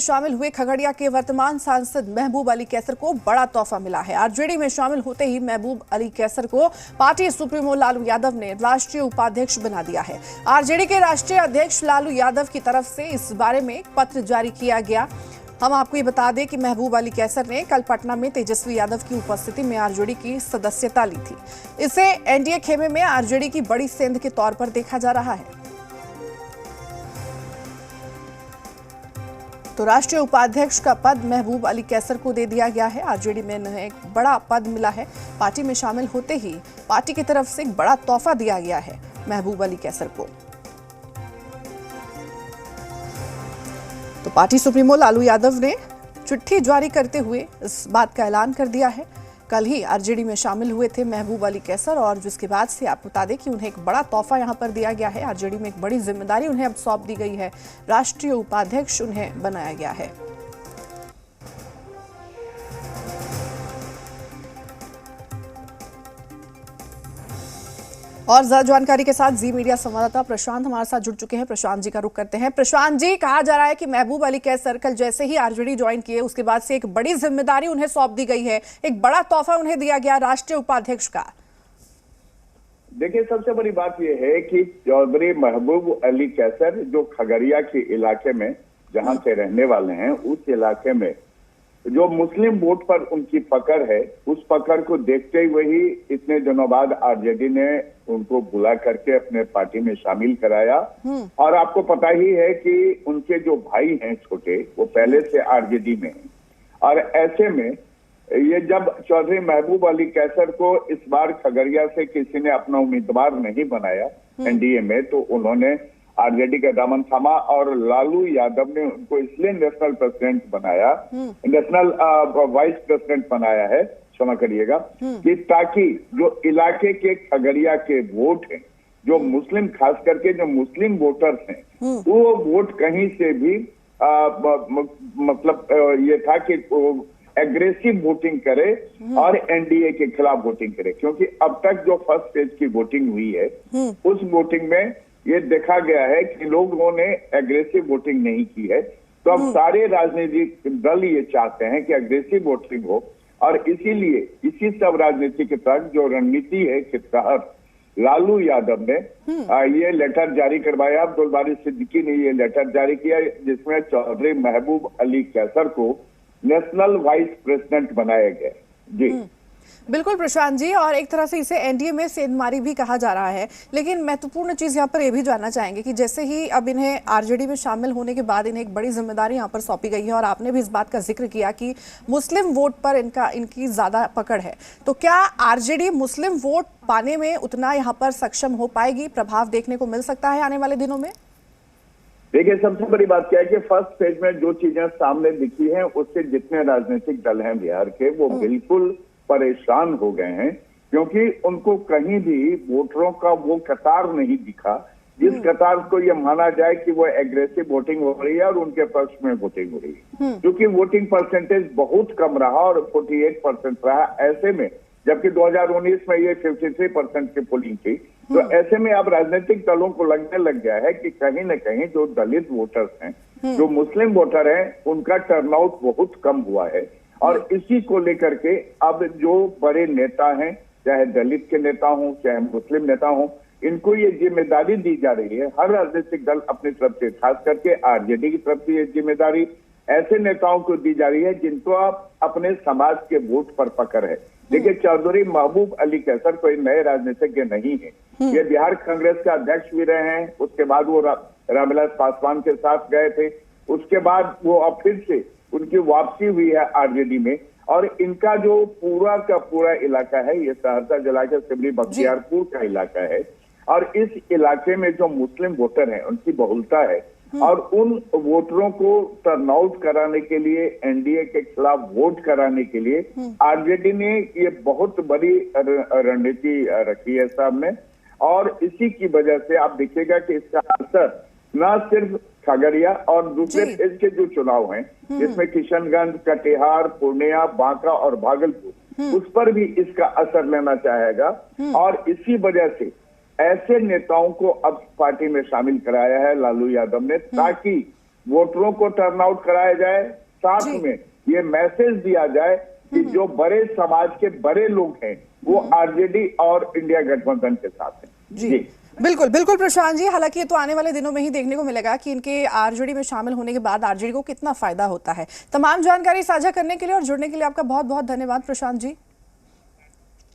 शामिल हुए खगड़िया के वर्तमान सांसद महबूब अली कैसर को बड़ा तोहफा मिला है। आरजेडी में शामिल होते ही महबूब अली कैसर को पार्टी सुप्रीमो लालू यादव ने राष्ट्रीय उपाध्यक्ष बना दिया है। आरजेडी के राष्ट्रीय अध्यक्ष लालू यादव की तरफ से इस बारे में पत्र जारी किया गया। हम आपको ये बता दें कि महबूब अली कैसर ने कल पटना में तेजस्वी यादव की उपस्थिति में आरजेडी की सदस्यता ली थी। इसे एनडीए खेमे में आरजेडी की बड़ी सेंध के तौर पर देखा जा रहा है। तो राष्ट्रीय उपाध्यक्ष का पद महबूब अली कैसर को दे दिया गया है। आरजेडी में उन्हें एक बड़ा पद मिला है। पार्टी में शामिल होते ही पार्टी की तरफ से एक बड़ा तोहफा दिया गया है महबूब अली कैसर को। तो पार्टी सुप्रीमो लालू यादव ने चिट्ठी जारी करते हुए इस बात का ऐलान कर दिया है। कल ही आरजेडी में शामिल हुए थे महबूब अली कैसर और जिसके बाद से आपको बता दें कि उन्हें एक बड़ा तोहफा यहां पर दिया गया है। आरजेडी में एक बड़ी जिम्मेदारी उन्हें अब सौंप दी गई है। राष्ट्रीय उपाध्यक्ष उन्हें बनाया गया है। और ज्यादा जानकारी के साथ जी मीडिया संवाददाता प्रशांत हमारे साथ जुड़ चुके हैं। प्रशांत जी का रुख करते हैं। प्रशांत जी, कहा जा रहा है कि महबूब अली कैसर कल जैसे ही आरजेडी ज्वाइन किए उसके बाद से एक बड़ी जिम्मेदारी उन्हें सौंप दी गई है, एक बड़ा तोहफा उन्हें दिया गया राष्ट्रीय उपाध्यक्ष का। देखिए, सबसे बड़ी बात यह है कि चौधरी महबूब अली कैसर जो खगड़िया के इलाके में जहां से रहने वाले हैं, उस इलाके में जो मुस्लिम वोट पर उनकी पकड़ है, उस पकड़ को देखते हुए ही इतने दिनों बाद आरजेडी ने उनको बुला करके अपने पार्टी में शामिल कराया। और आपको पता ही है कि उनके जो भाई हैं छोटे, वो पहले से आरजेडी में हैं। और ऐसे में ये जब चौधरी महबूब अली कैसर को इस बार खगड़िया से किसी ने अपना उम्मीदवार नहीं बनाया एनडीए में, तो उन्होंने आरजेडी का दामन थामा और लालू यादव ने उनको इसलिए नेशनल प्रेसिडेंट बनाया, नेशनल वाइस प्रेसिडेंट बनाया है, क्षमा करिएगा, कि ताकि जो इलाके के खगड़िया के वोट हैं, जो मुस्लिम, खास करके जो मुस्लिम वोटर्स हैं, वो वोट कहीं से भी मतलब ये था कि एग्रेसिव वोटिंग करे और एनडीए के खिलाफ वोटिंग करे। क्योंकि अब तक जो फर्स्ट स्टेज की वोटिंग हुई है, उस वोटिंग में ये देखा गया है कि लोगों ने एग्रेसिव वोटिंग नहीं की है। तो अब सारे राजनीतिक दल ये चाहते हैं कि एग्रेसिव वोटिंग हो, और इसीलिए इसी सब राजनीतिक तक जो रणनीति है के तहत लालू यादव ने ये लेटर जारी करवाया। अब्दुल बारी सिद्दीकी ने ये लेटर जारी किया जिसमें चौधरी महबूब अली कैसर को नेशनल वाइस प्रेसिडेंट बनाया गया। जी बिल्कुल प्रशांत जी, और एक तरह से इसे एनडीए में सेंधमारी भी कहा जा रहा है। लेकिन महत्वपूर्ण चीज यहाँ पर यह भी जानना चाहेंगे कि जैसे ही अब इन्हें आरजेडी में शामिल होने के बाद इन्हें एक बड़ी जिम्मेदारी यहाँ पर सौंपी गई है, और आपने भी इस बात का जिक्र किया कि मुस्लिम वोट पर इनकी ज्यादा पकड़ है, तो क्या आरजेडी मुस्लिम वोट पाने में उतना यहाँ पर सक्षम हो पाएगी? प्रभाव देखने को मिल सकता है आने वाले दिनों में? देखिए, सबसे बड़ी बात क्या है कि फर्स्ट फेज में जो चीजें सामने दिखी हैं, उससे जितने राजनीतिक दल हैं बिहार के, वो बिल्कुल परेशान हो गए हैं। क्योंकि उनको कहीं भी वोटरों का वो कतार नहीं दिखा जिस कतार को ये माना जाए कि वो एग्रेसिव वोटिंग हो रही है और उनके पक्ष में वोटिंग हो रही है। क्योंकि वोटिंग परसेंटेज बहुत कम रहा और 48% रहा। ऐसे में जबकि 2019 में ये 53% की पोलिंग थी, तो ऐसे में अब राजनीतिक दलों को लगने लग गया है कि कहीं न कहीं जो दलित वोटर्स हैं, जो मुस्लिम वोटर हैं, उनका टर्नआउट बहुत कम हुआ है। और इसी को लेकर के अब जो बड़े नेता हैं, चाहे दलित के नेता हों, चाहे मुस्लिम नेता हों, इनको ये जिम्मेदारी दी जा रही है। हर राजनीतिक दल अपनी तरफ से, खास करके आरजेडी की तरफ से ये जिम्मेदारी ऐसे नेताओं को दी जा रही है जिनको आप अपने समाज के वोट पर पकड़ है। देखिए, चौधरी महबूब अली कैसर कोई नए राजनीतिज्ञ नहीं है। ये बिहार कांग्रेस के अध्यक्ष भी रहे हैं, उसके बाद वो रामविलास पासवान के साथ गए थे, उसके बाद वो अब फिर से उनकी वापसी हुई है आरजेडी में। और इनका जो पूरा का पूरा इलाका है, ये सहरसा जिला के सिमरी बख्तियारपुर का इलाका है, और इस इलाके में जो मुस्लिम वोटर हैं उनकी बहुलता है। और उन वोटरों को टर्नआउट कराने के लिए, एनडीए के खिलाफ वोट कराने के लिए आरजेडी ने ये बहुत बड़ी रणनीति रखी है सामने। और इसी की वजह से आप देखिएगा कि इसका असर न सिर्फ खगड़िया और दूसरे फेज के जो चुनाव हैं, जिसमें किशनगंज, कटिहार, पूर्णिया, बांका और भागलपुर, उस पर भी इसका असर लेना चाहेगा। और इसी वजह से ऐसे नेताओं को अब पार्टी में शामिल कराया है लालू यादव ने, ताकि वोटरों को टर्न आउट कराया जाए, साथ जी। में ये मैसेज दिया जाए कि जो बड़े समाज के बड़े लोग हैं वो आरजेडी और इंडिया गठबंधन के साथ हैं। जी बिल्कुल बिल्कुल प्रशांत जी, हालांकि ये तो आने वाले दिनों में ही देखने को मिलेगा कि इनके आरजेडी में शामिल होने के बाद आरजेडी को कितना फायदा होता है। तमाम जानकारी साझा करने के लिए और जुड़ने के लिए आपका बहुत बहुत धन्यवाद प्रशांत जी।